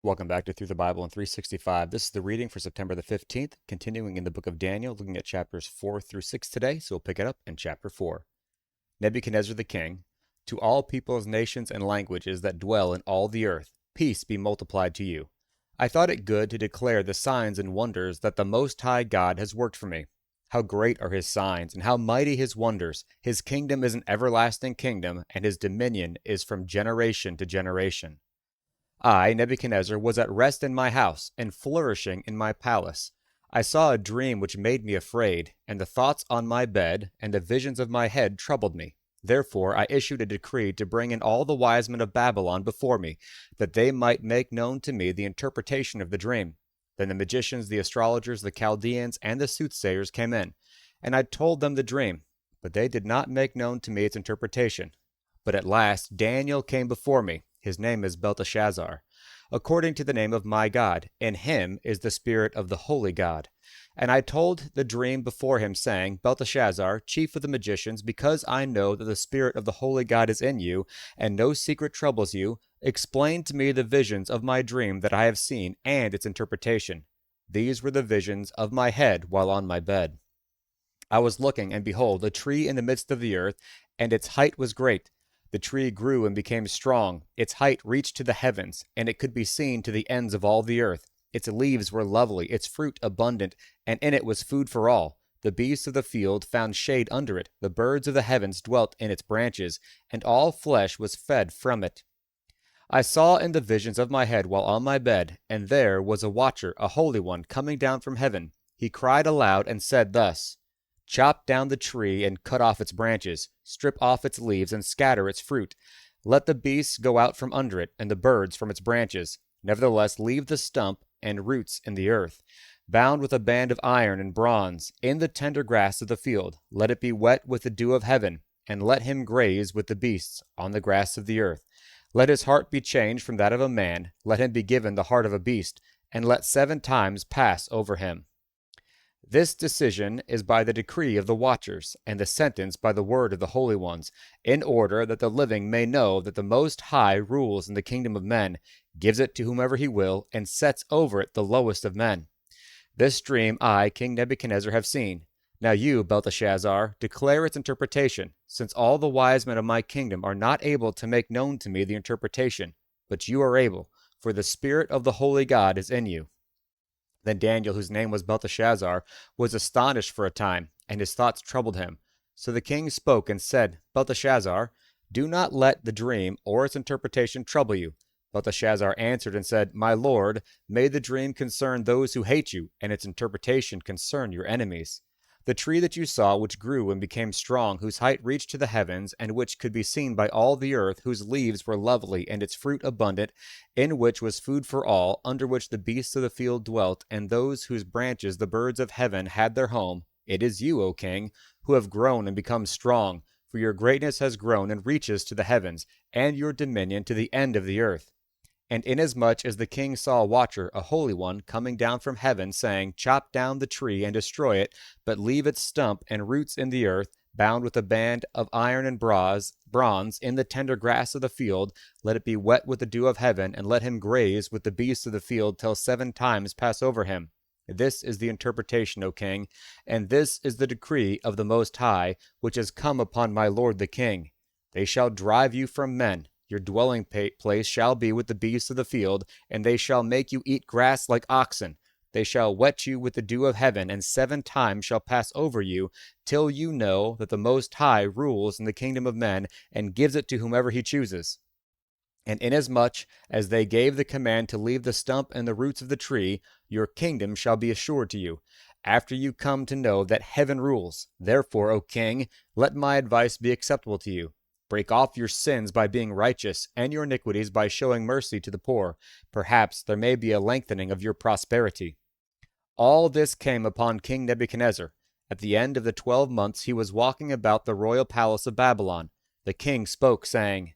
Welcome back to Through the Bible in 365. This is the reading for September the 15th, continuing in the book of Daniel, looking at chapters 4 through 6 today, so we'll pick it up in chapter 4. Nebuchadnezzar the king, to all peoples, nations, and languages that dwell in all the earth, peace be multiplied to you. I thought it good to declare the signs and wonders that the Most High God has worked for me. How great are his signs, and how mighty his wonders! His kingdom is an everlasting kingdom, and his dominion is from generation to generation. I, Nebuchadnezzar, was at rest in my house, and flourishing in my palace. I saw a dream which made me afraid, and the thoughts on my bed, and the visions of my head troubled me. Therefore I issued a decree to bring in all the wise men of Babylon before me, that they might make known to me the interpretation of the dream. Then the magicians, the astrologers, the Chaldeans, and the soothsayers came in, and I told them the dream, but they did not make known to me its interpretation. But at last Daniel came before me. His name is Belteshazzar, according to the name of my God. In him is the spirit of the holy God. And I told the dream before him, saying, Belteshazzar, chief of the magicians, because I know that the spirit of the holy God is in you, and no secret troubles you, explain to me the visions of my dream that I have seen, and its interpretation. These were the visions of my head while on my bed. I was looking, and behold, a tree in the midst of the earth, and its height was great. The tree grew and became strong. Its height reached to the heavens, and it could be seen to the ends of all the earth. Its leaves were lovely, its fruit abundant, and in it was food for all. The beasts of the field found shade under it. The birds of the heavens dwelt in its branches, and all flesh was fed from it. I saw in the visions of my head while on my bed, and there was a watcher, a holy one, coming down from heaven. He cried aloud and said thus, Chop down the tree and cut off its branches, strip off its leaves and scatter its fruit. Let the beasts go out from under it, and the birds from its branches. Nevertheless, leave the stump and roots in the earth, bound with a band of iron and bronze, in the tender grass of the field. Let it be wet with the dew of heaven, and let him graze with the beasts on the grass of the earth. Let his heart be changed from that of a man, let him be given the heart of a beast, and let 7 times pass over him. This decision is by the decree of the watchers, and the sentence by the word of the holy ones, in order that the living may know that the Most High rules in the kingdom of men, gives it to whomever he will, and sets over it the lowest of men. This dream I, King Nebuchadnezzar, have seen. Now you, Belteshazzar, declare its interpretation, since all the wise men of my kingdom are not able to make known to me the interpretation, but you are able, for the Spirit of the holy God is in you. Then Daniel, whose name was Belteshazzar, was astonished for a time, and his thoughts troubled him. So the king spoke and said, Belteshazzar, do not let the dream or its interpretation trouble you. Belteshazzar answered and said, My lord, may the dream concern those who hate you, and its interpretation concern your enemies. The tree that you saw, which grew and became strong, whose height reached to the heavens, and which could be seen by all the earth, whose leaves were lovely, and its fruit abundant, in which was food for all, under which the beasts of the field dwelt, and those whose branches the birds of heaven had their home, it is you, O king, who have grown and become strong, for your greatness has grown and reaches to the heavens, and your dominion to the end of the earth. And inasmuch as the king saw a watcher, a holy one, coming down from heaven, saying, Chop down the tree and destroy it, but leave its stump and roots in the earth, bound with a band of iron and bronze, in the tender grass of the field, let it be wet with the dew of heaven, and let him graze with the beasts of the field till 7 times pass over him. This is the interpretation, O king, and this is the decree of the Most High, which has come upon my lord the king. They shall drive you from men. Your dwelling place shall be with the beasts of the field, and they shall make you eat grass like oxen. They shall wet you with the dew of heaven, and 7 times shall pass over you, till you know that the Most High rules in the kingdom of men, and gives it to whomever he chooses. And inasmuch as they gave the command to leave the stump and the roots of the tree, your kingdom shall be assured to you, after you come to know that heaven rules. Therefore, O king, let my advice be acceptable to you. Break off your sins by being righteous, and your iniquities by showing mercy to the poor. Perhaps there may be a lengthening of your prosperity. All this came upon King Nebuchadnezzar. At the end of the 12 months he was walking about the royal palace of Babylon. The king spoke, saying,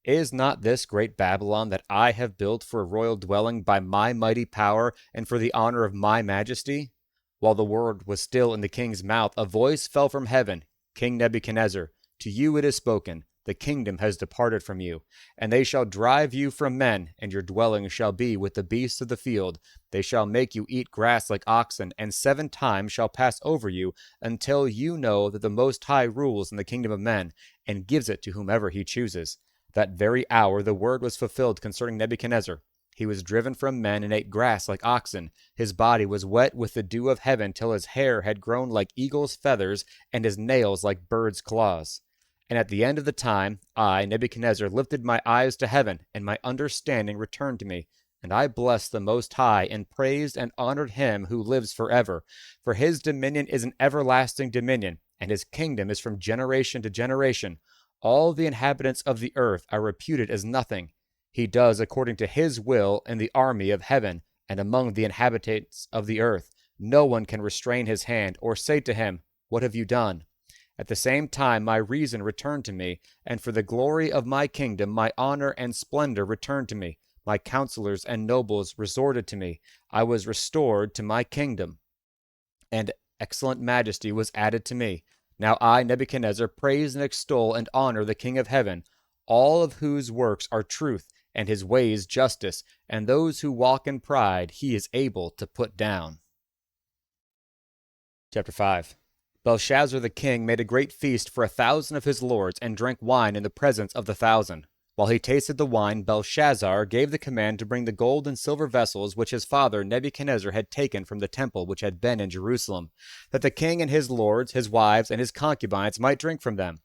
Is not this great Babylon that I have built for a royal dwelling by my mighty power and for the honor of my majesty? While the word was still in the king's mouth, a voice fell from heaven, King Nebuchadnezzar, to you it is spoken. The kingdom has departed from you. And they shall drive you from men, and your dwelling shall be with the beasts of the field. They shall make you eat grass like oxen, and 7 times shall pass over you, until you know that the Most High rules in the kingdom of men, and gives it to whomever he chooses. That very hour the word was fulfilled concerning Nebuchadnezzar. He was driven from men and ate grass like oxen. His body was wet with the dew of heaven till his hair had grown like eagle's feathers and his nails like birds' claws. And at the end of the time, I, Nebuchadnezzar, lifted my eyes to heaven, and my understanding returned to me. And I blessed the Most High, and praised and honored him who lives forever. For his dominion is an everlasting dominion, and his kingdom is from generation to generation. All the inhabitants of the earth are reputed as nothing. He does according to his will in the army of heaven, and among the inhabitants of the earth. No one can restrain his hand, or say to him, What have you done? At the same time my reason returned to me, and for the glory of my kingdom my honor and splendor returned to me. My counselors and nobles resorted to me. I was restored to my kingdom, and excellent majesty was added to me. Now I, Nebuchadnezzar, praise and extol and honor the King of heaven, all of whose works are truth, and his ways justice, and those who walk in pride he is able to put down. Chapter 5. Belshazzar the king made a great feast for 1,000 of his lords, and drank wine in the presence of the 1,000. While he tasted the wine, Belshazzar gave the command to bring the gold and silver vessels which his father Nebuchadnezzar had taken from the temple which had been in Jerusalem, that the king and his lords, his wives, and his concubines might drink from them.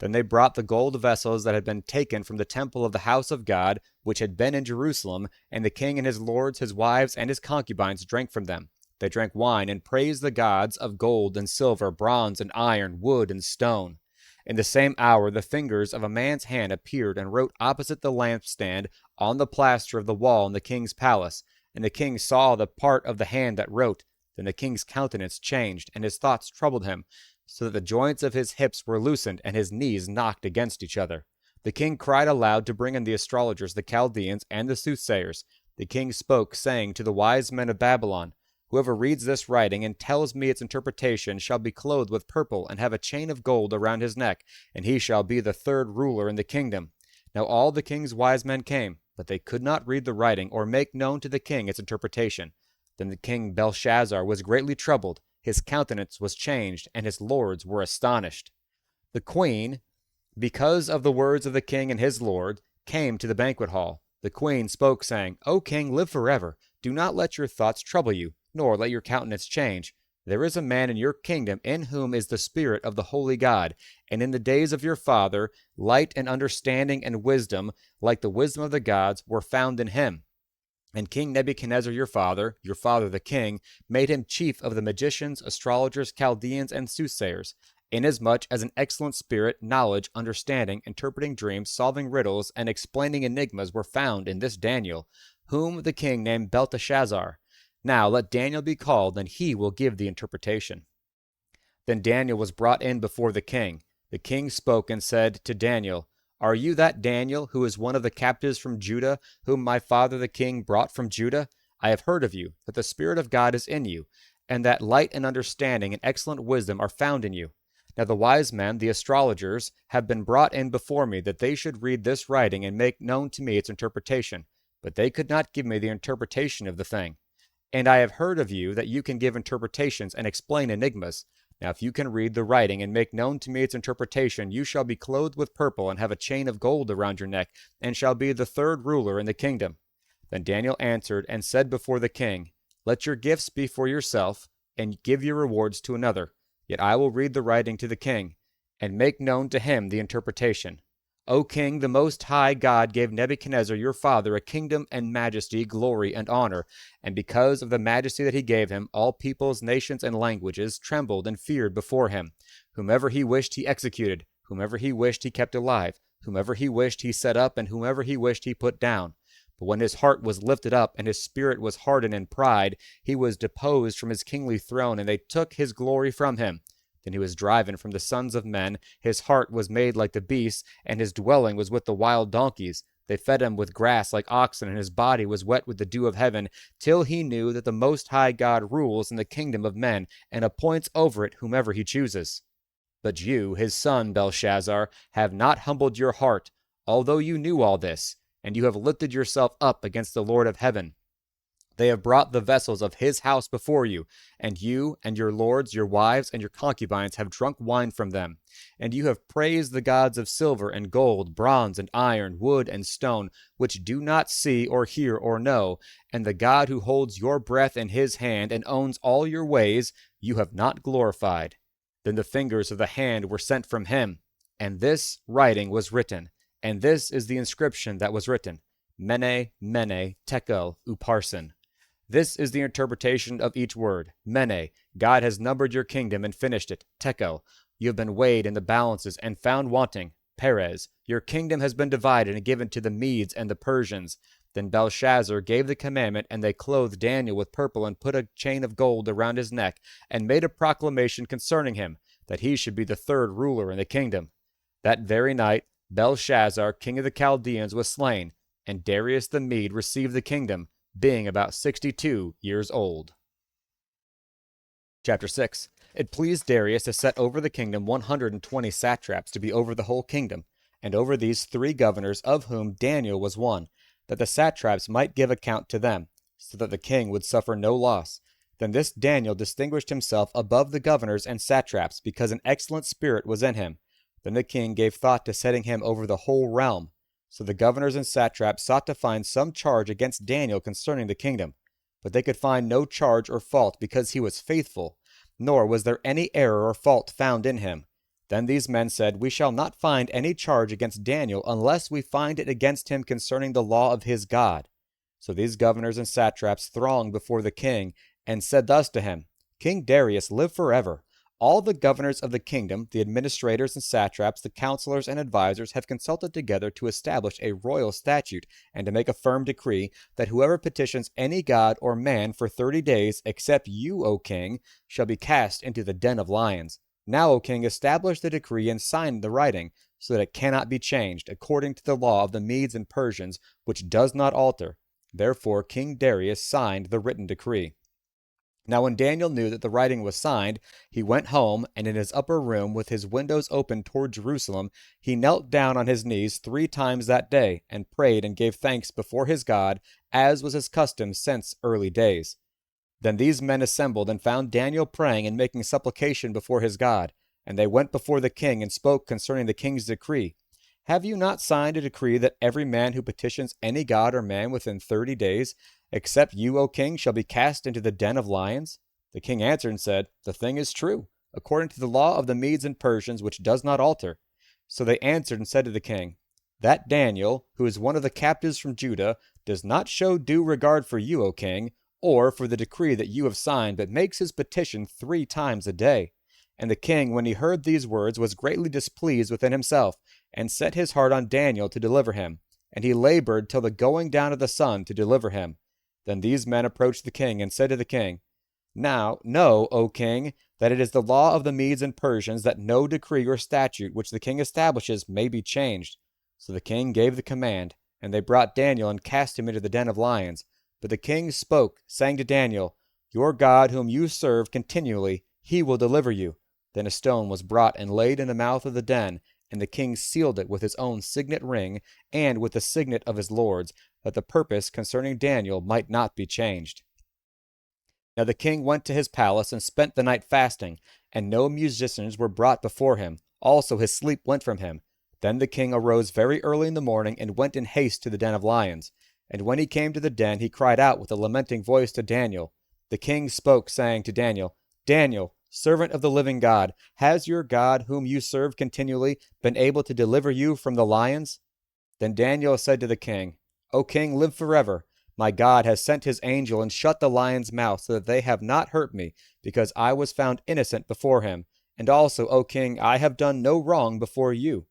Then they brought the gold vessels that had been taken from the temple of the house of God, which had been in Jerusalem, and the king and his lords, his wives, and his concubines drank from them. They drank wine and praised the gods of gold and silver, bronze and iron, wood and stone. In the same hour the fingers of a man's hand appeared and wrote opposite the lampstand on the plaster of the wall in the king's palace. And the king saw the part of the hand that wrote. Then the king's countenance changed, and his thoughts troubled him, so that the joints of his hips were loosened, and his knees knocked against each other. The king cried aloud to bring in the astrologers, the Chaldeans, and the soothsayers. The king spoke, saying to the wise men of Babylon, Whoever reads this writing and tells me its interpretation shall be clothed with purple and have a chain of gold around his neck, and he shall be the 3rd ruler in the kingdom. Now all the king's wise men came, but they could not read the writing or make known to the king its interpretation. Then the king Belshazzar was greatly troubled, his countenance was changed, and his lords were astonished. The queen, because of the words of the king and his lord, came to the banquet hall. The queen spoke, saying, O king, live forever. Do not let your thoughts trouble you, nor let your countenance change. There is a man in your kingdom in whom is the spirit of the holy God, and in the days of your father, light and understanding and wisdom, like the wisdom of the gods, were found in him. And King Nebuchadnezzar your father the king, made him chief of the magicians, astrologers, Chaldeans, and soothsayers, inasmuch as an excellent spirit, knowledge, understanding, interpreting dreams, solving riddles, and explaining enigmas were found in this Daniel, whom the king named Belteshazzar. Now let Daniel be called, and he will give the interpretation. Then Daniel was brought in before the king. The king spoke and said to Daniel, Are you that Daniel, who is one of the captives from Judah, whom my father the king brought from Judah? I have heard of you, that the Spirit of God is in you, and that light and understanding and excellent wisdom are found in you. Now the wise men, the astrologers, have been brought in before me, that they should read this writing and make known to me its interpretation. But they could not give me the interpretation of the thing. And I have heard of you that you can give interpretations and explain enigmas. Now if you can read the writing and make known to me its interpretation, you shall be clothed with purple and have a chain of gold around your neck, and shall be the 3rd ruler in the kingdom. Then Daniel answered and said before the king, Let your gifts be for yourself, and give your rewards to another. Yet I will read the writing to the king, and make known to him the interpretation. O king, the Most High God gave Nebuchadnezzar your father a kingdom and majesty, glory and honor, and because of the majesty that he gave him, all peoples, nations, and languages trembled and feared before him. Whomever he wished he executed, whomever he wished he kept alive, whomever he wished he set up, and whomever he wished he put down. But when his heart was lifted up, and his spirit was hardened in pride, he was deposed from his kingly throne, and they took his glory from him. Then he was driven from the sons of men, his heart was made like the beasts, and his dwelling was with the wild donkeys. They fed him with grass like oxen, and his body was wet with the dew of heaven, till he knew that the Most High God rules in the kingdom of men, and appoints over it whomever he chooses. But you, his son, Belshazzar, have not humbled your heart, although you knew all this, and you have lifted yourself up against the Lord of heaven. They have brought the vessels of his house before you, and you and your lords, your wives, and your concubines have drunk wine from them. And you have praised the gods of silver and gold, bronze and iron, wood and stone, which do not see or hear or know, and the God who holds your breath in his hand and owns all your ways, you have not glorified. Then the fingers of the hand were sent from him, and this writing was written, and this is the inscription that was written, Mene, Mene, Tekel, Upharsin. This is the interpretation of each word. Mene, God has numbered your kingdom and finished it. Tekel, you have been weighed in the balances and found wanting. Perez, your kingdom has been divided and given to the Medes and the Persians. Then Belshazzar gave the commandment, and they clothed Daniel with purple and put a chain of gold around his neck, and made a proclamation concerning him, that he should be the third ruler in the kingdom. That very night, Belshazzar, king of the Chaldeans, was slain, and Darius the Mede received the kingdom, being about 62 years old. Chapter 6. It pleased Darius to set over the kingdom 120 satraps to be over the whole kingdom, and over these 3 governors, of whom Daniel was one, that the satraps might give account to them, so that the king would suffer no loss. Then this Daniel distinguished himself above the governors and satraps, because an excellent spirit was in him. Then the king gave thought to setting him over the whole realm. So the governors and satraps sought to find some charge against Daniel concerning the kingdom. But they could find no charge or fault, because he was faithful, nor was there any error or fault found in him. Then these men said, We shall not find any charge against Daniel unless we find it against him concerning the law of his God. So these governors and satraps thronged before the king, and said thus to him, King Darius, live forever. All the governors of the kingdom, the administrators and satraps, the counselors and advisers have consulted together to establish a royal statute and to make a firm decree that whoever petitions any god or man for 30 days, except you, O king, shall be cast into the den of lions. Now, O king, establish the decree and sign the writing, so that it cannot be changed, according to the law of the Medes and Persians, which does not alter. Therefore King Darius signed the written decree. Now when Daniel knew that the writing was signed, he went home, and in his upper room, with his windows open toward Jerusalem, he knelt down on his knees 3 times that day, and prayed and gave thanks before his God, as was his custom since early days. Then these men assembled, and found Daniel praying and making supplication before his God. And they went before the king, and spoke concerning the king's decree. Have you not signed a decree that every man who petitions any god or man within 30 days, except you, O king, shall be cast into the den of lions? The king answered and said, The thing is true, according to the law of the Medes and Persians, which does not alter. So they answered and said to the king, That Daniel, who is one of the captives from Judah, does not show due regard for you, O king, or for the decree that you have signed, but makes his petition 3 times a day. And the king, when he heard these words, was greatly displeased within himself, and set his heart on Daniel to deliver him. And he labored till the going down of the sun to deliver him. Then these men approached the king, and said to the king, Now know, O king, that it is the law of the Medes and Persians that no decree or statute which the king establishes may be changed. So the king gave the command, and they brought Daniel and cast him into the den of lions. But the king spoke, saying to Daniel, Your God, whom you serve continually, he will deliver you. Then a stone was brought and laid in the mouth of the den, and the king sealed it with his own signet ring, and with the signet of his lords, that the purpose concerning Daniel might not be changed. Now the king went to his palace, and spent the night fasting, and no musicians were brought before him. Also his sleep went from him. Then the king arose very early in the morning, and went in haste to the den of lions. And when he came to the den, he cried out with a lamenting voice to Daniel. The king spoke, saying to Daniel, Daniel, servant of the living God, has your God, whom you serve continually, been able to deliver you from the lions? Then Daniel said to the king, O king, live forever. My God has sent his angel and shut the lions' mouth, so that they have not hurt me, because I was found innocent before him. And also, O king, I have done no wrong before you.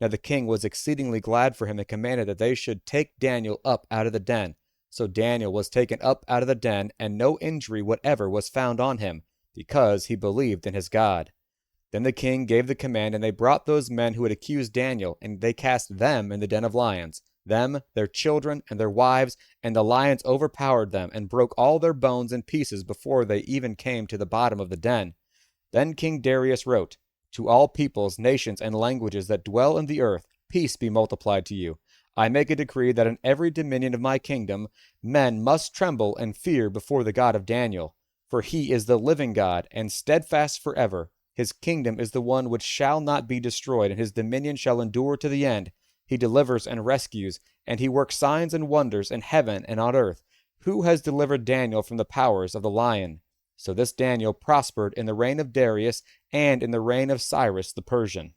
Now the king was exceedingly glad for him, and commanded that they should take Daniel up out of the den. So Daniel was taken up out of the den, and no injury whatever was found on him, because he believed in his God. Then the king gave the command, and they brought those men who had accused Daniel, and they cast them in the den of lions, them, their children, and their wives, and the lions overpowered them, and broke all their bones in pieces before they even came to the bottom of the den. Then King Darius wrote, To all peoples, nations, and languages that dwell in the earth, peace be multiplied to you. I make a decree that in every dominion of my kingdom, men must tremble and fear before the God of Daniel. For he is the living God, and steadfast forever. His kingdom is the one which shall not be destroyed, and his dominion shall endure to the end. He delivers and rescues, and he works signs and wonders in heaven and on earth. Who has delivered Daniel from the powers of the lion? So this Daniel prospered in the reign of Darius and in the reign of Cyrus the Persian.